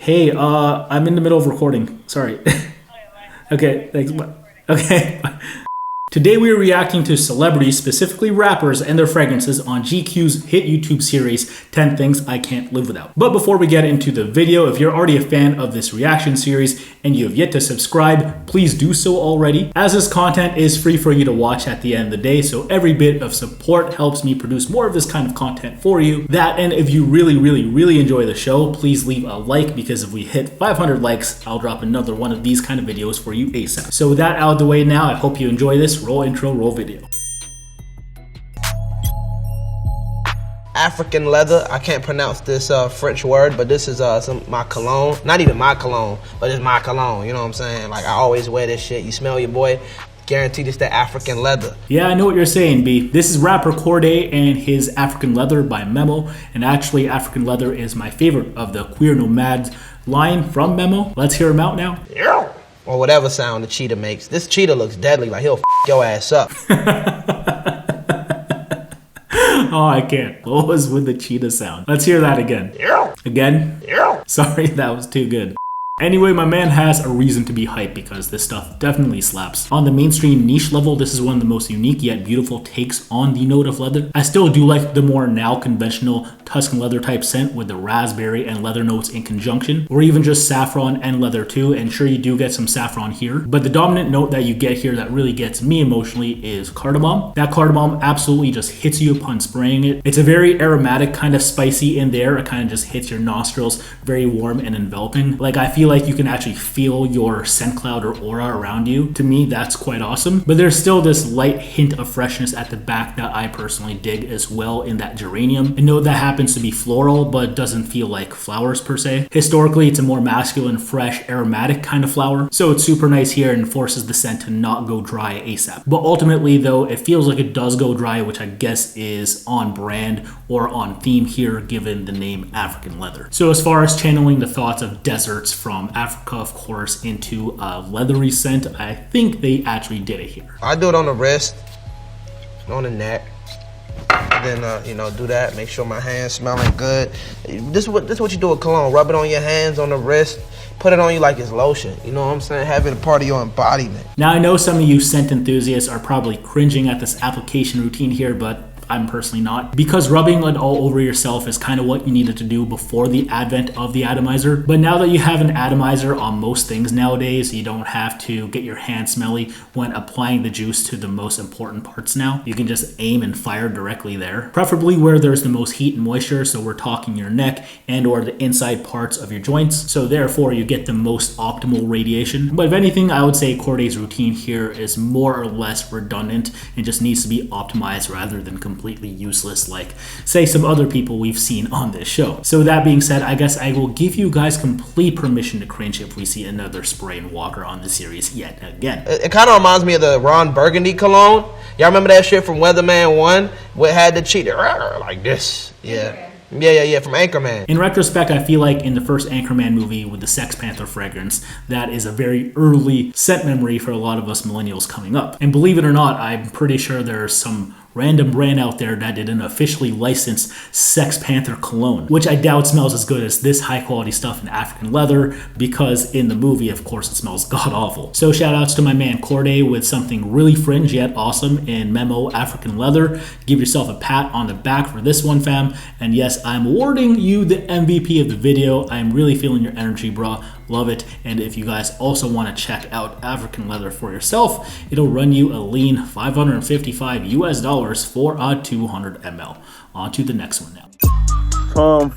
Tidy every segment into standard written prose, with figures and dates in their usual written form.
Hey, I'm in the middle of recording. Sorry. Okay, thanks. Okay. Today we are reacting to celebrities, specifically rappers, and their fragrances on GQ's hit YouTube series, 10 Things I Can't Live Without. But before we get into the video, if you're already a fan of this reaction series and you have yet to subscribe, please do so already, as this content is free for you to watch at the end of the day, so every bit of support helps me produce more of this kind of content for you. That, and if you really enjoy the show, please leave a like, because if we hit 500 likes, I'll drop another one of these kind of videos for you ASAP. So with that out of the way now, I hope you enjoy this. Roll intro, roll video. African leather. I can't pronounce this French word, but this is my cologne. Not even my cologne, but it's my cologne. You know what I'm saying? Like, I always wear this shit. You smell your boy, guaranteed it's the African leather. Yeah, I know what you're saying, B. This is rapper Cordae and his African Leather by Memo. And actually, African Leather is my favorite of the Queer Nomads line from Memo. Let's hear him out now. Yeah. Or whatever sound the cheetah makes. This cheetah looks deadly, like he'll f your ass up. Oh, I can't. What was with the cheetah sound? Let's hear that again. Yeah. Again? Yeah. Sorry, that was too good. Anyway, my man has a reason to be hyped because this stuff definitely slaps. On the mainstream niche level, this is one of the most unique yet beautiful takes on the note of leather. I still do like the more now conventional Tuscan leather type scent with the raspberry and leather notes in conjunction, or even just saffron and leather too, and sure, you do get some saffron here. But the dominant note that you get here that really gets me emotionally is cardamom. That cardamom absolutely just hits you upon spraying it. It's a very aromatic, kind of spicy in there. It kind of just hits your nostrils, very warm and enveloping. Like, I feel like you can actually feel your scent cloud or aura around you. To me, that's quite awesome. But there's still this light hint of freshness at the back that I personally dig as well in that geranium. A note that happens to be floral, but doesn't feel like flowers per se. Historically, it's a more masculine, fresh, aromatic kind of flower. So it's super nice here and forces the scent to not go dry ASAP. But ultimately though, it feels like it does go dry, which I guess is on brand or on theme here, given the name African Leather. So as far as channeling the thoughts of deserts from Africa, of course, into a leathery scent, I think they actually did it here. I do it on the wrist, on the neck. Then, you know, do that. Make sure my hands smelling good. This is what you do with cologne. Rub it on your hands, on the wrist. Put it on you like it's lotion. You know what I'm saying? Have it a part of your embodiment. Now, I know some of you scent enthusiasts are probably cringing at this application routine here, but I'm personally not, because rubbing it all over yourself is kind of what you needed to do before the advent of the atomizer. But now that you have an atomizer on most things nowadays, you don't have to get your hands smelly when applying the juice to the most important parts now. You can just aim and fire directly there, preferably where there's the most heat and moisture, so we're talking your neck and or the inside parts of your joints, so therefore you get the most optimal radiation. But if anything, I would say Cordae's routine here is more or less redundant and just needs to be optimized rather than completely useless like, say, some other people we've seen on this show. So that being said, I guess I will give you guys complete permission to cringe if we see another spray and walker on the series yet again. It kind of reminds me of the Ron Burgundy cologne. Y'all remember that shit from Weatherman 1? What had the cheetah like this? Yeah. Yeah, from Anchorman. In retrospect, I feel like in the first Anchorman movie with the Sex Panther fragrance, that is a very early scent memory for a lot of us millennials coming up. And believe it or not, I'm pretty sure there's some random brand out there that did an officially licensed Sex Panther cologne, which I doubt smells as good as this high quality stuff in African Leather, because in the movie, of course, it smells god awful. So shout outs to my man Cordae with something really fringe yet awesome in Memo African Leather. Give yourself a pat on the back for this one, fam. And yes, I'm awarding you the MVP of the video. I'm really feeling your energy, bro. Love it. And if you guys also want to check out African Leather for yourself, it'll run you a lean $555 US for a 200 ml. On to the next one now.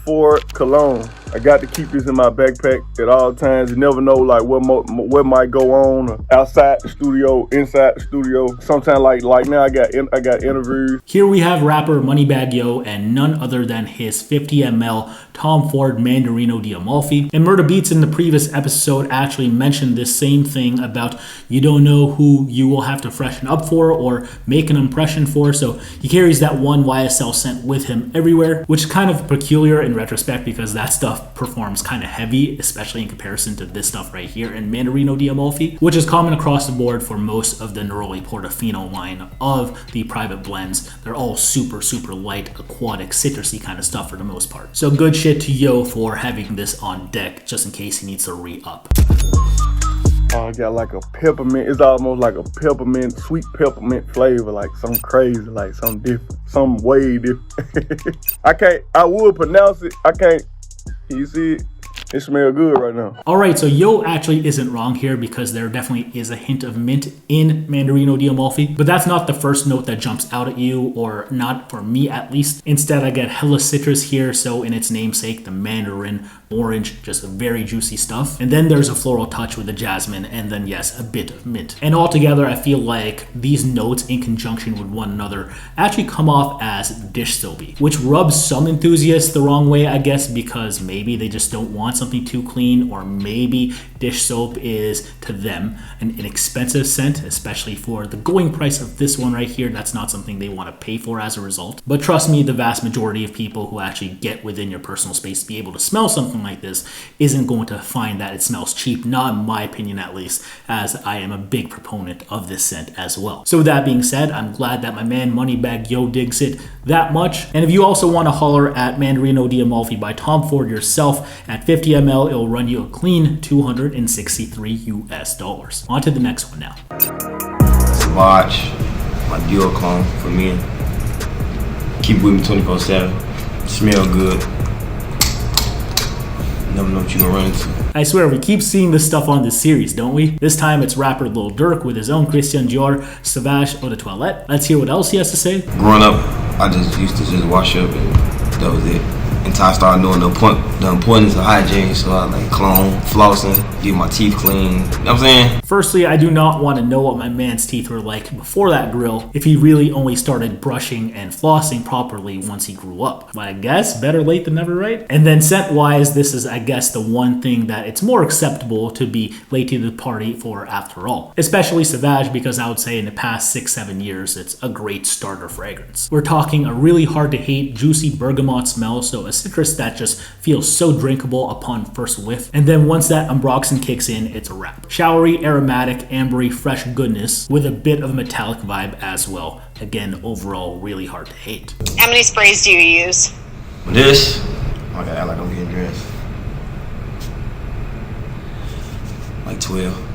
Ford Cologne. I got to keep this in my backpack at all times. You never know like what might go on outside the studio, inside the studio. Sometimes like now I got interviews. Here we have rapper Moneybagg Yo and none other than his 50 ml Tom Ford Mandarino di Amalfi. And Murder Beats in the previous episode actually mentioned this same thing about you don't know who you will have to freshen up for or make an impression for. So he carries that one YSL scent with him everywhere, which is kind of peculiar in retrospect because that stuff stuff performs kind of heavy, especially in comparison to this stuff right here in Mandarino di Amalfi, which is common across the board for most of the Neroli Portofino line of the private blends. They're all super, super light, aquatic, citrusy kind of stuff for the most part. So good shit to Yo for having this on deck, just in case he needs to re-up. Oh, it got like a peppermint. It's almost like a peppermint, sweet peppermint flavor, like something crazy, like something different, something way different. I would pronounce it. I can't. Can you see it? It smells good right now. All right, so Yo actually isn't wrong here because there definitely is a hint of mint in Mandarino di Amalfi, but that's not the first note that jumps out at you, or not for me at least. Instead, I get hella citrus here, so in its namesake, the mandarin, orange, just very juicy stuff. And then there's a floral touch with the jasmine, and then yes, a bit of mint. And altogether, I feel like these notes in conjunction with one another actually come off as dish soapy, which rubs some enthusiasts the wrong way, I guess, because maybe they just don't want something too clean, or maybe dish soap is to them an inexpensive scent, especially for the going price of this one right here. That's not something they want to pay for as a result. But trust me, the vast majority of people who actually get within your personal space to be able to smell something like this isn't going to find that it smells cheap, not in my opinion at least, as I am a big proponent of this scent as well. So with that being said, I'm glad that my man Moneybagg Yo digs it that much. And if you also want to holler at Mandarino di Amalfi by Tom Ford yourself at 50 ml, it'll run you a clean $263 US. On to the next one now. Sauvage, my Dior cologne for men. Keep it with me 24/7. Smell good. Never know what you're gonna run into. I swear, we keep seeing this stuff on this series, don't we? This time it's rapper Lil Durk with his own Christian Dior Sauvage eau de toilette. Let's hear what else he has to say. Growing up, I just used to just wash up and that was it. Until I started knowing the importance of hygiene, so I like cologne, flossing, get my teeth clean. You know what I'm saying? Firstly, I do not want to know what my man's teeth were like before that grill, if he really only started brushing and flossing properly once he grew up. But I guess better late than never, right? And then scent-wise, this is, I guess, the one thing that it's more acceptable to be late to the party for after all. Especially Sauvage, because I would say in the past 6-7 years, it's a great starter fragrance. We're talking a really hard to hate, juicy bergamot smell, so a citrus that just feels so drinkable upon first whiff. And then once that ambroxan kicks in, it's a wrap. Showery, aromatic, ambery, fresh goodness with a bit of metallic vibe as well. Again, overall, really hard to hate. How many sprays do you use? With this, I gotta act like I'm getting dressed. Like 12.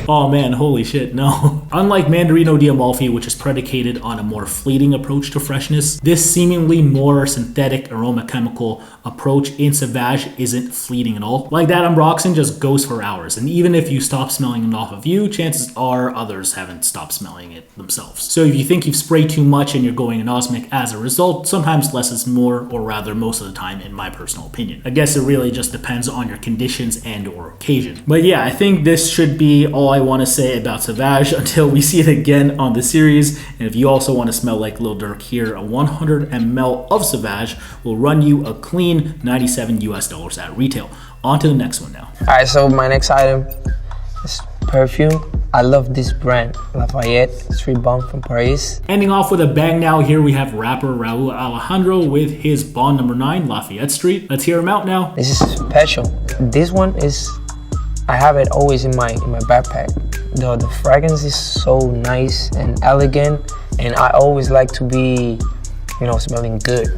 Oh man, holy shit, no. Unlike Mandarino di Amalfi, which is predicated on a more fleeting approach to freshness, this seemingly more synthetic aroma chemical approach in Sauvage isn't fleeting at all. Like that ambroxan just goes for hours, and even if you stop smelling it off of you, chances are others haven't stopped smelling it themselves. So if you think you've sprayed too much and you're going anosmic as a result, sometimes less is more, or rather most of the time in my personal opinion. I guess it really just depends on your conditions and or occasion. But yeah, I think this should be all I want to say about Sauvage until we see it again on the series. And if you also want to smell like Lil Durk here, a 100 ml of Sauvage will run you a clean $97 US at retail. On to the next one now. All right, so my next item is perfume. I love this brand, Lafayette Street Bomb from Paris. Ending off with a bang now, here we have rapper Rauw Alejandro with his Bond number 9, Lafayette Street. Let's hear him out now. This is special. This one is, I have it always in my backpack. The fragrance is so nice and elegant, and I always like to be, smelling good.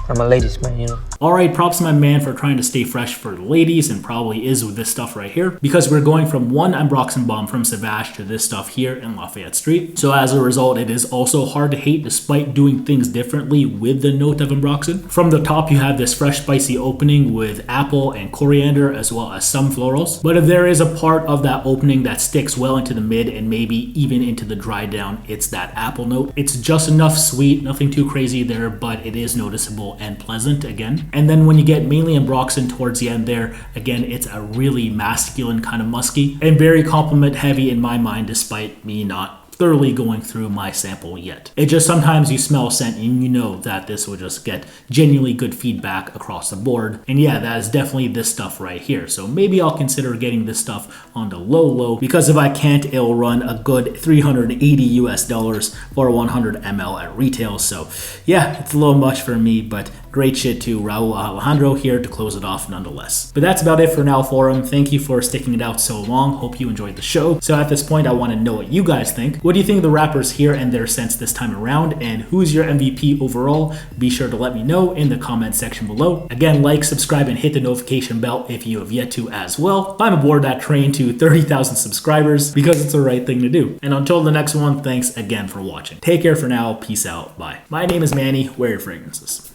I'm a ladies man, Alright, props to my man for trying to stay fresh for the ladies, and probably is with this stuff right here, because we're going from one ambroxan bomb from Sauvage to this stuff here in Lafayette Street. So as a result, it is also hard to hate despite doing things differently with the note of ambroxan. From the top, you have this fresh spicy opening with apple and coriander as well as some florals. But if there is a part of that opening that sticks well into the mid and maybe even into the dry down, it's that apple note. It's just enough sweet, nothing too crazy there, but it is noticeable and pleasant again. And then when you get mainly ambroxan towards the end there, again, it's a really masculine kind of musky and very compliment heavy in my mind, despite me not thoroughly going through my sample yet. It just sometimes you smell a scent and you know that this will just get genuinely good feedback across the board. And yeah, that is definitely this stuff right here. So maybe I'll consider getting this stuff on the low, because if I can't, it'll run a good $380 US for 100 ml at retail. So yeah, it's a little much for me, but Great shit too. Rauw Alejandro here to close it off nonetheless. But that's about it for now, forum. Thank you for sticking it out so long. Hope you enjoyed the show. So at this point, I want to know what you guys think. What do you think of the rappers here and their scents this time around? And who's your MVP overall? Be sure to let me know in the comment section below. Again, like, subscribe, and hit the notification bell if you have yet to as well. I'm aboard that train to 30,000 subscribers because it's the right thing to do. And until the next one, thanks again for watching. Take care for now. Peace out. Bye. My name is Manny. Wear your fragrances.